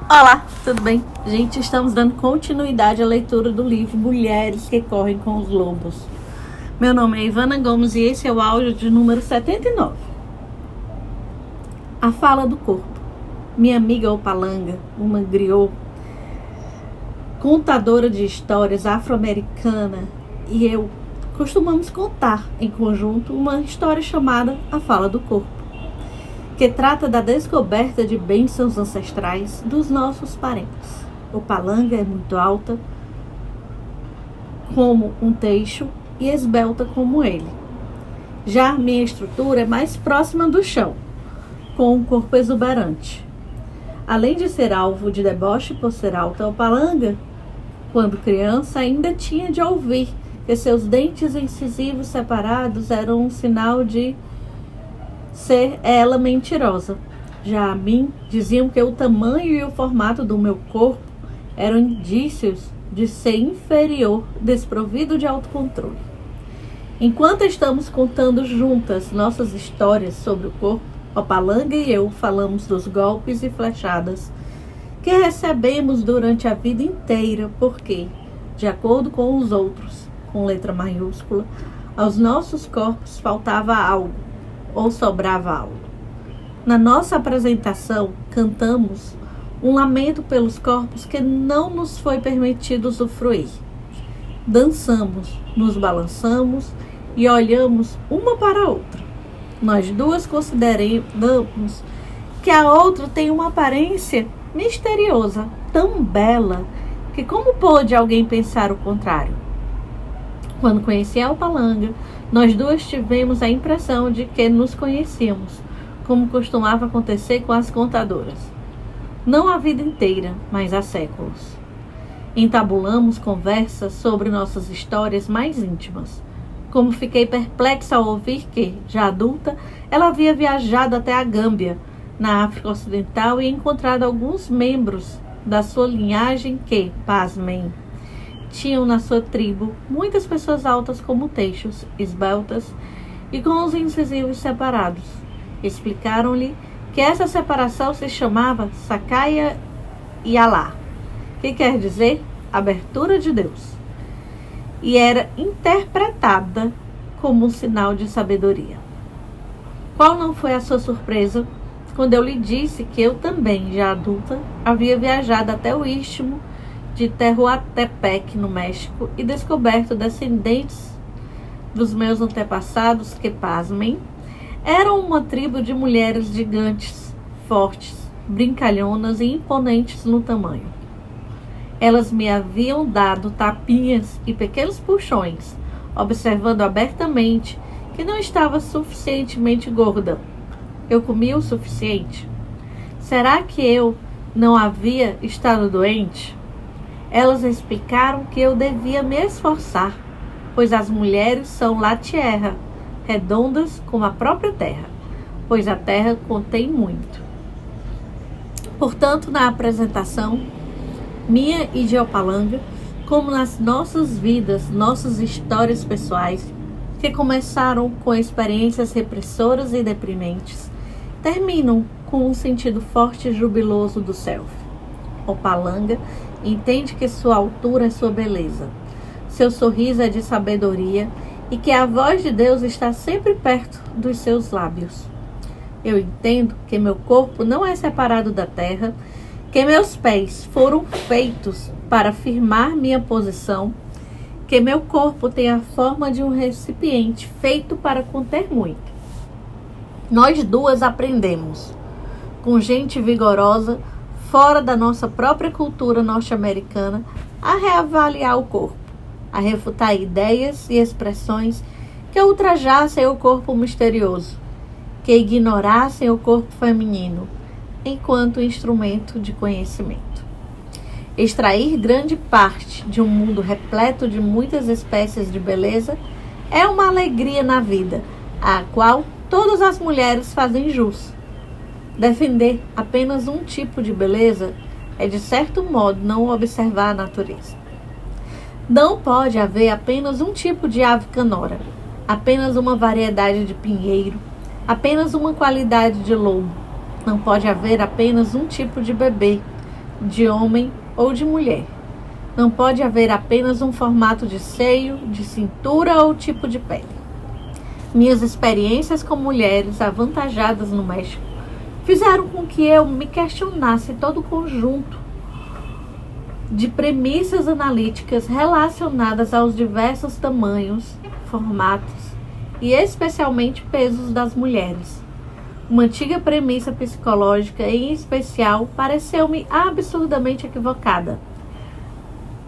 Olá, tudo bem? Gente, estamos dando continuidade à leitura do livro Mulheres que Correm com os Lobos. Meu nome é Ivana Gomes e esse é o áudio de número 79. A fala do corpo. Minha amiga Opalanga, uma griot, contadora de histórias afro-americana, e eu costumamos contar em conjunto uma história chamada A Fala do Corpo, que trata da descoberta de bênçãos ancestrais dos nossos parentes. Opalanga é muito alta, como um teixo, e esbelta como ele. Já minha estrutura é mais próxima do chão, com um corpo exuberante. Além de ser alvo de deboche por ser alta, Opalanga, quando criança, ainda tinha de ouvir que seus dentes incisivos separados eram um sinal de ser ela mentirosa. Já a mim, diziam que o tamanho e o formato do meu corpo eram indícios de ser inferior, desprovido de autocontrole. Enquanto estamos contando juntas nossas histórias sobre o corpo, Opalanga e eu falamos dos golpes e flechadas que recebemos durante a vida inteira, porque, de acordo com os outros, com letra maiúscula, aos nossos corpos faltava algo, ou sobrava algo. Na nossa apresentação, cantamos um lamento pelos corpos que não nos foi permitido usufruir. Dançamos, nos balançamos e olhamos uma para a outra. Nós duas consideramos que a outra tem uma aparência misteriosa, tão bela, que como pôde alguém pensar o contrário? Quando conheci a Opalanga, nós duas tivemos a impressão de que nos conhecíamos, como costumava acontecer com as contadoras. Não a vida inteira, mas há séculos. Entabulamos conversas sobre nossas histórias mais íntimas. Como fiquei perplexa ao ouvir que, já adulta, ela havia viajado até a Gâmbia, na África Ocidental, e encontrado alguns membros da sua linhagem que, pasmem, tinham na sua tribo muitas pessoas altas como teixos, esbeltas e com os incisivos separados. Explicaram-lhe que essa separação se chamava Sakaya Yalá, que quer dizer abertura de Deus, e era interpretada como um sinal de sabedoria. Qual não foi a sua surpresa quando eu lhe disse que eu também, já adulta, havia viajado até o istmo de Tehuantepec, no México, e descoberto descendentes dos meus antepassados que, pasmem, eram uma tribo de mulheres gigantes, fortes, brincalhonas e imponentes no tamanho. Elas me haviam dado tapinhas e pequenos puxões, observando abertamente que não estava suficientemente gorda. Eu comia o suficiente? Será que eu não havia estado doente? Elas explicaram que eu devia me esforçar, pois as mulheres são la tierra, redondas como a própria terra, pois a terra contém muito. Portanto, na apresentação, minha e de Opalanga, como nas nossas vidas, nossas histórias pessoais, que começaram com experiências repressoras e deprimentes, terminam com um sentido forte e jubiloso do self. Opalanga entende que sua altura é sua beleza, seu sorriso é de sabedoria e que a voz de Deus está sempre perto dos seus lábios. Eu entendo que meu corpo não é separado da terra, que meus pés foram feitos para firmar minha posição, que meu corpo tem a forma de um recipiente feito para conter muito. Nós duas aprendemos, com gente vigorosa, fora da nossa própria cultura norte-americana, a reavaliar o corpo, a refutar ideias e expressões que ultrajassem o corpo misterioso, que ignorassem o corpo feminino, enquanto instrumento de conhecimento. Extrair grande parte de um mundo repleto de muitas espécies de beleza é uma alegria na vida, a qual todas as mulheres fazem jus. Defender apenas um tipo de beleza é, de certo modo, não observar a natureza. Não pode haver apenas um tipo de ave canora, apenas uma variedade de pinheiro, apenas uma qualidade de lobo. Não pode haver apenas um tipo de bebê, de homem ou de mulher. Não pode haver apenas um formato de seio, de cintura ou tipo de pele. Minhas experiências com mulheres avantajadas no México fizeram com que eu me questionasse todo o conjunto de premissas analíticas relacionadas aos diversos tamanhos, formatos e especialmente pesos das mulheres. Uma antiga premissa psicológica, em especial, pareceu-me absurdamente equivocada.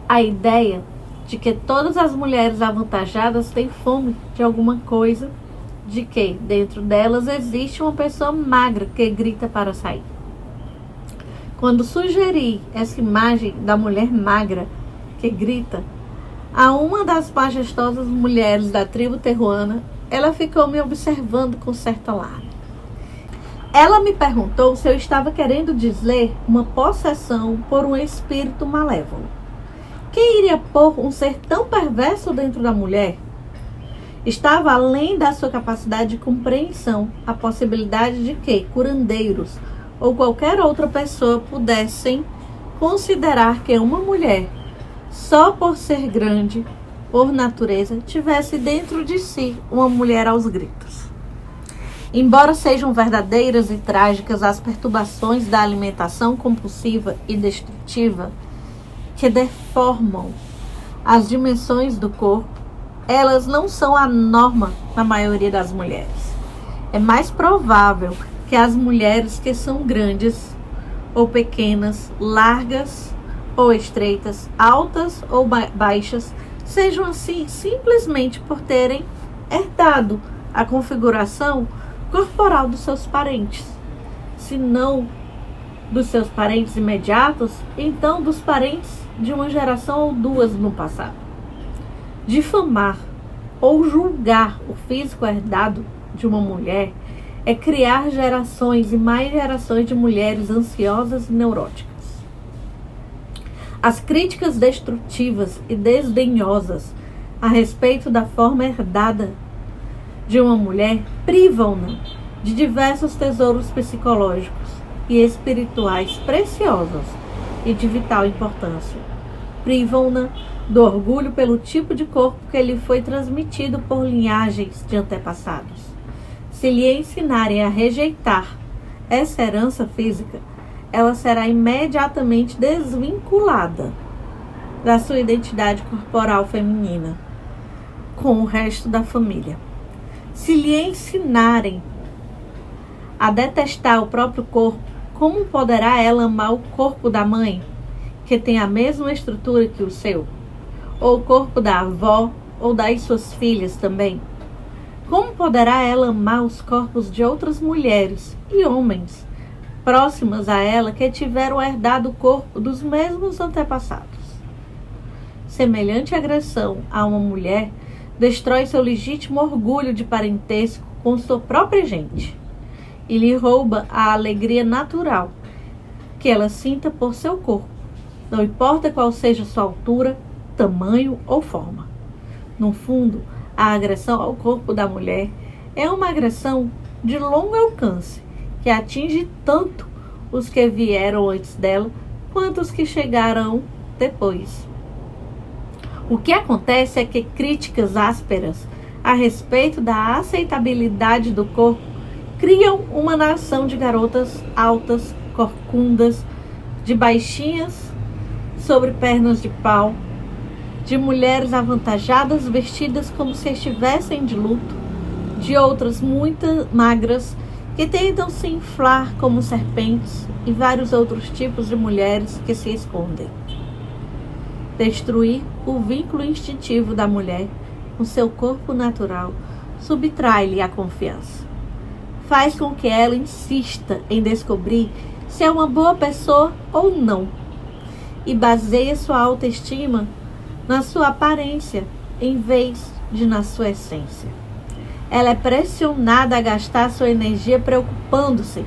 A ideia de que todas as mulheres avantajadas têm fome de alguma coisa, de que dentro delas existe uma pessoa magra que grita para sair. Quando sugeri essa imagem da mulher magra que grita a uma das majestosas mulheres da tribo terruana, ela ficou me observando com certo alarme. Ela me perguntou se eu estava querendo dizer uma possessão por um espírito malévolo. Quem iria pôr um ser tão perverso dentro da mulher? Estava além da sua capacidade de compreensão a possibilidade de que curandeiros ou qualquer outra pessoa pudessem considerar que uma mulher, só por ser grande, por natureza, tivesse dentro de si uma mulher aos gritos. Embora sejam verdadeiras e trágicas as perturbações da alimentação compulsiva e destrutiva que deformam as dimensões do corpo, elas não são a norma na maioria das mulheres. É mais provável que as mulheres que são grandes ou pequenas, largas ou estreitas, altas ou baixas, sejam assim simplesmente por terem herdado a configuração corporal dos seus parentes. Se não dos seus parentes imediatos, então dos parentes de uma geração ou duas no passado. Difamar ou julgar o físico herdado de uma mulher é criar gerações e mais gerações de mulheres ansiosas e neuróticas. As críticas destrutivas e desdenhosas a respeito da forma herdada de uma mulher privam-na de diversos tesouros psicológicos e espirituais preciosos e de vital importância. Privam-na do orgulho pelo tipo de corpo que lhe foi transmitido por linhagens de antepassados. Se lhe ensinarem a rejeitar essa herança física, ela será imediatamente desvinculada da sua identidade corporal feminina com o resto da família. Se lhe ensinarem a detestar o próprio corpo, como poderá ela amar o corpo da mãe, que tem a mesma estrutura que o seu? Ou o corpo da avó, ou das suas filhas também? Como poderá ela amar os corpos de outras mulheres e homens próximas a ela que tiveram herdado o corpo dos mesmos antepassados? Semelhante agressão a uma mulher destrói seu legítimo orgulho de parentesco com sua própria gente e lhe rouba a alegria natural que ela sinta por seu corpo, não importa qual seja sua altura, tamanho ou forma. No fundo, a agressão ao corpo da mulher é uma agressão de longo alcance que atinge tanto os que vieram antes dela quanto os que chegarão depois. O que acontece é que críticas ásperas a respeito da aceitabilidade do corpo criam uma nação de garotas altas, corcundas, de baixinhas sobre pernas de pau, de mulheres avantajadas vestidas como se estivessem de luto, de outras muito magras que tentam se inflar como serpentes e vários outros tipos de mulheres que se escondem. Destruir o vínculo instintivo da mulher com seu corpo natural subtrai-lhe a confiança. Faz com que ela insista em descobrir se é uma boa pessoa ou não e baseia sua autoestima na sua aparência em vez de na sua essência. Ela é pressionada a gastar sua energia preocupando-se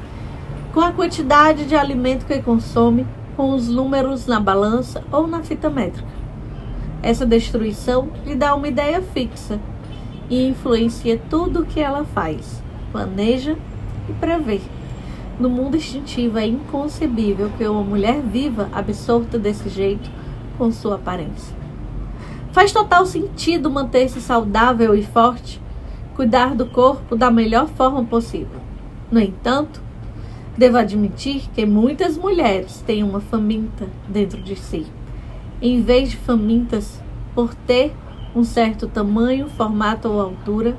com a quantidade de alimento que consome, com os números na balança ou na fita métrica. Essa destruição lhe dá uma ideia fixa e influencia tudo o que ela faz, planeja e prevê. No mundo instintivo é inconcebível que uma mulher viva absorta desse jeito com sua aparência. Faz total sentido manter-se saudável e forte, cuidar do corpo da melhor forma possível. No entanto, devo admitir que muitas mulheres têm uma faminta dentro de si, em vez de famintas por ter um certo tamanho, formato ou altura,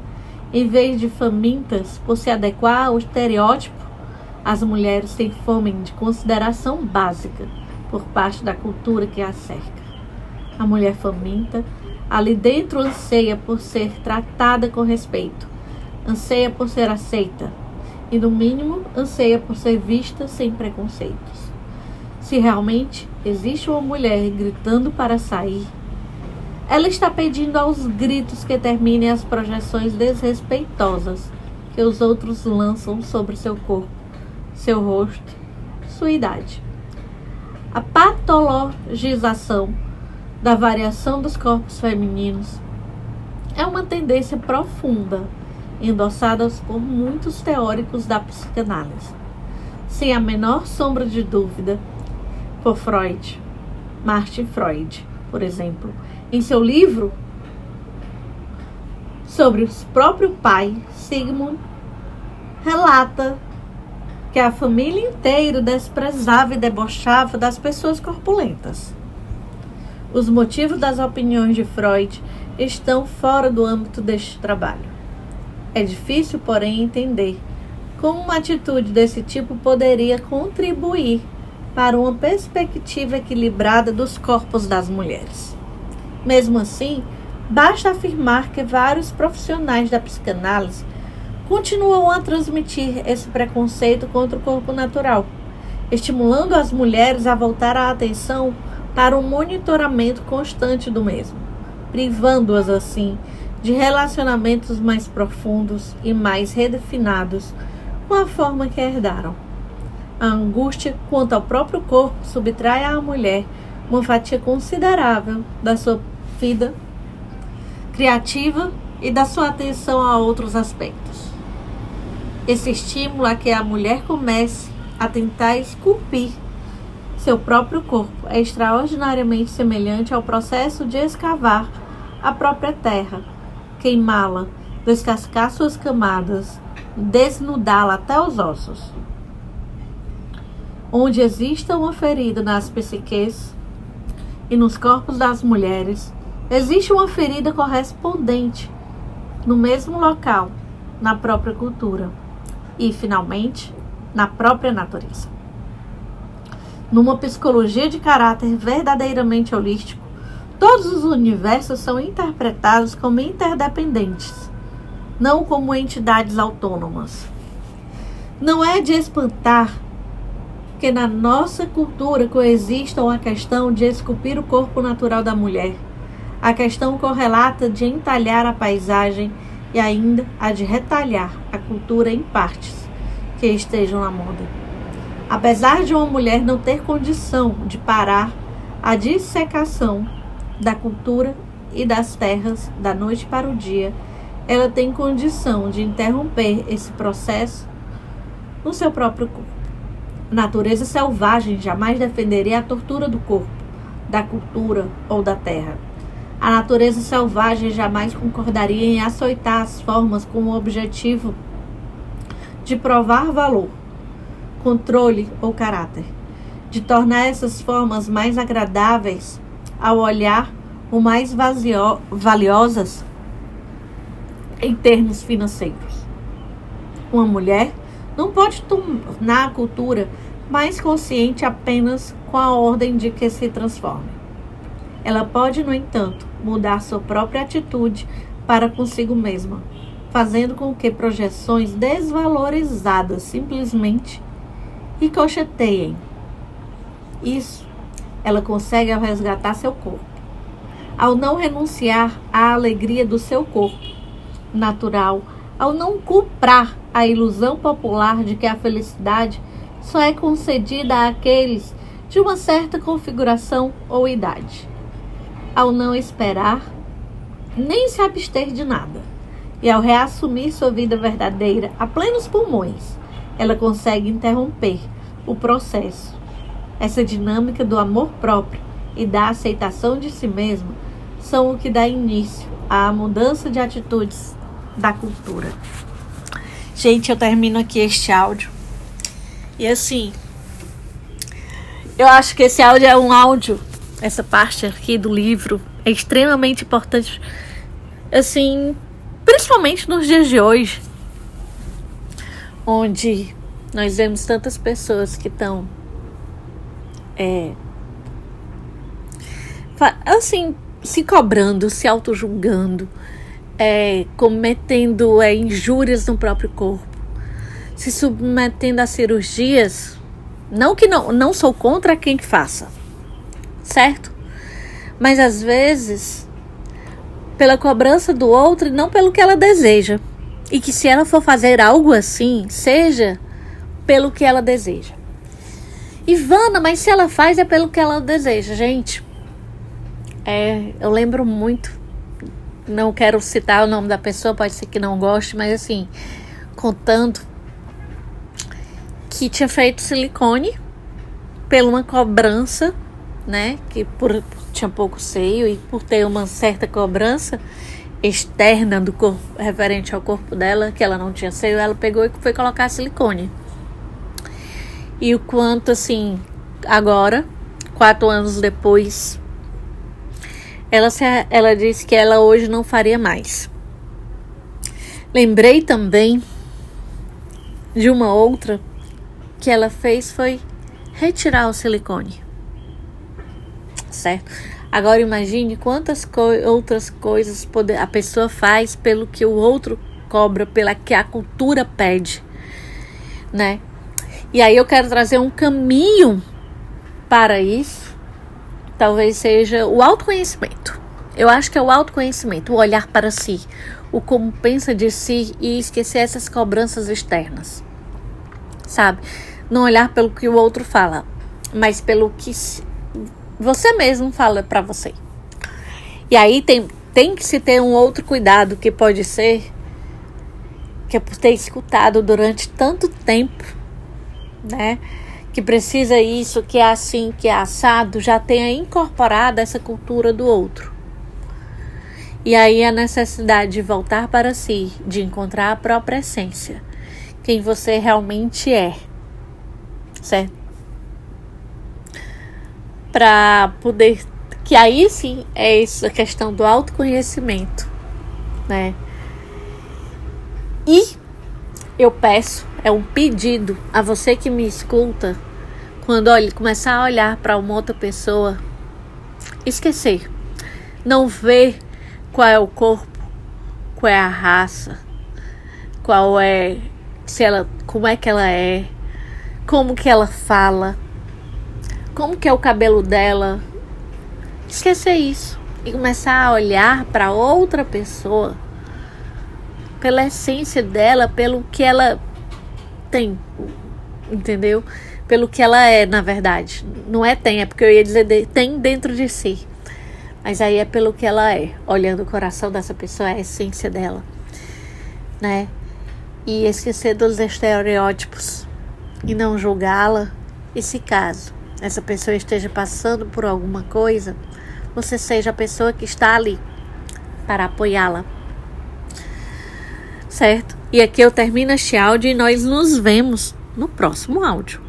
em vez de famintas por se adequar ao estereótipo. As mulheres têm fome de consideração básica por parte da cultura que a cerca. A mulher faminta, ali dentro, anseia por ser tratada com respeito, anseia por ser aceita e, no mínimo, anseia por ser vista sem preconceitos. Se realmente existe uma mulher gritando para sair, ela está pedindo aos gritos que terminem as projeções desrespeitosas que os outros lançam sobre seu corpo, seu rosto, sua idade. A patologização da variação dos corpos femininos é uma tendência profunda, endossada por muitos teóricos da psicanálise. Sem a menor sombra de dúvida, por Freud, Martin Freud, por exemplo, em seu livro sobre o próprio pai, Sigmund, relata que a família inteira desprezava e debochava das pessoas corpulentas. Os motivos das opiniões de Freud estão fora do âmbito deste trabalho. É difícil, porém, entender como uma atitude desse tipo poderia contribuir para uma perspectiva equilibrada dos corpos das mulheres. Mesmo assim, basta afirmar que vários profissionais da psicanálise continuam a transmitir esse preconceito contra o corpo natural, estimulando as mulheres a voltar a atenção para um monitoramento constante do mesmo, privando-as assim de relacionamentos mais profundos e mais redefinados com a forma que herdaram. A angústia quanto ao próprio corpo subtrai à mulher uma fatia considerável da sua vida criativa e da sua atenção a outros aspectos. Esse estímulo a que a mulher comece a tentar esculpir seu próprio corpo é extraordinariamente semelhante ao processo de escavar a própria terra, queimá-la, descascar suas camadas, desnudá-la até os ossos. Onde exista uma ferida nas psiques e nos corpos das mulheres, existe uma ferida correspondente no mesmo local, na própria cultura e, finalmente, na própria natureza. Numa psicologia de caráter verdadeiramente holístico, todos os universos são interpretados como interdependentes, não como entidades autônomas. Não é de espantar que na nossa cultura coexistam a questão de esculpir o corpo natural da mulher, a questão correlata de entalhar a paisagem e ainda a de retalhar a cultura em partes que estejam na moda. Apesar de uma mulher não ter condição de parar a dissecação da cultura e das terras da noite para o dia, ela tem condição de interromper esse processo no seu próprio corpo. A natureza selvagem jamais defenderia a tortura do corpo, da cultura ou da terra. A natureza selvagem jamais concordaria em açoitar as formas com o objetivo de provar valor, controle ou caráter, de tornar essas formas mais agradáveis ao olhar ou mais valiosas em termos financeiros. Uma mulher não pode tornar a cultura mais consciente apenas com a ordem de que se transforme. Ela pode, no entanto, mudar sua própria atitude para consigo mesma, fazendo com que projeções desvalorizadas simplesmente ricocheteiem. Isso ela consegue ao resgatar seu corpo, ao não renunciar à alegria do seu corpo natural, ao não comprar a ilusão popular de que a felicidade só é concedida àqueles de uma certa configuração ou idade, ao não esperar nem se abster de nada, e ao reassumir sua vida verdadeira a plenos pulmões, ela consegue interromper o processo. Essa dinâmica do amor próprio e da aceitação de si mesmo são o que dá início à mudança de atitudes da cultura. Gente, eu termino aqui este áudio. E assim, eu acho que esse áudio é um áudio, essa parte aqui do livro é extremamente importante, assim, principalmente nos dias de hoje, onde nós vemos tantas pessoas que estão assim, se cobrando, se auto-julgando, cometendo injúrias no próprio corpo, se submetendo a cirurgias. Não que não sou contra quem que faça, certo? Mas às vezes pela cobrança do outro e não pelo que ela deseja. E que se ela for fazer algo assim, seja pelo que ela deseja. Ivana, mas se ela faz é pelo que ela deseja. Gente, eu lembro muito, não quero citar o nome da pessoa, pode ser que não goste, mas assim, contando que tinha feito silicone por uma cobrança, né, que tinha pouco seio e por ter uma certa cobrança externa do corpo, referente ao corpo dela, que ela não tinha seio, ela pegou e foi colocar silicone. E o quanto, assim, agora, 4 anos depois, ela disse que ela hoje não faria mais. Lembrei também de uma outra que ela fez, foi retirar o silicone. Certo? Agora imagine quantas outras coisas a pessoa faz pelo que o outro cobra, pela que a cultura pede, né? E aí eu quero trazer um caminho para isso, talvez seja o autoconhecimento. Eu acho que é o autoconhecimento, o olhar para si, o como pensa de si e esquecer essas cobranças externas, sabe? Não olhar pelo que o outro fala, mas pelo que você mesmo fala para você. E aí tem que se ter um outro cuidado, que pode ser que é por ter escutado durante tanto tempo, né, que precisa isso, que é assim, que é assado, já tenha incorporado essa cultura do outro. E aí a necessidade de voltar para si, de encontrar a própria essência, quem você realmente é, certo? Para poder, que aí sim é isso, a questão do autoconhecimento, né? E eu peço, é um pedido a você que me escuta, quando começar a olhar para uma outra pessoa, esquecer, não ver qual é o corpo, qual é a raça, como é que ela é, como que ela fala, como que é o cabelo dela. Esquecer isso e começar a olhar para outra pessoa pela essência dela, pelo que ela tem, entendeu? Pelo que ela é, na verdade. Não é tem, é porque eu ia dizer tem dentro de si. Mas aí é pelo que ela é, olhando o coração dessa pessoa, a essência dela, né? E esquecer dos estereótipos e não julgá-la. E se caso essa pessoa esteja passando por alguma coisa, você seja a pessoa que está ali para apoiá-la, certo? E aqui eu termino este áudio e nós nos vemos no próximo áudio.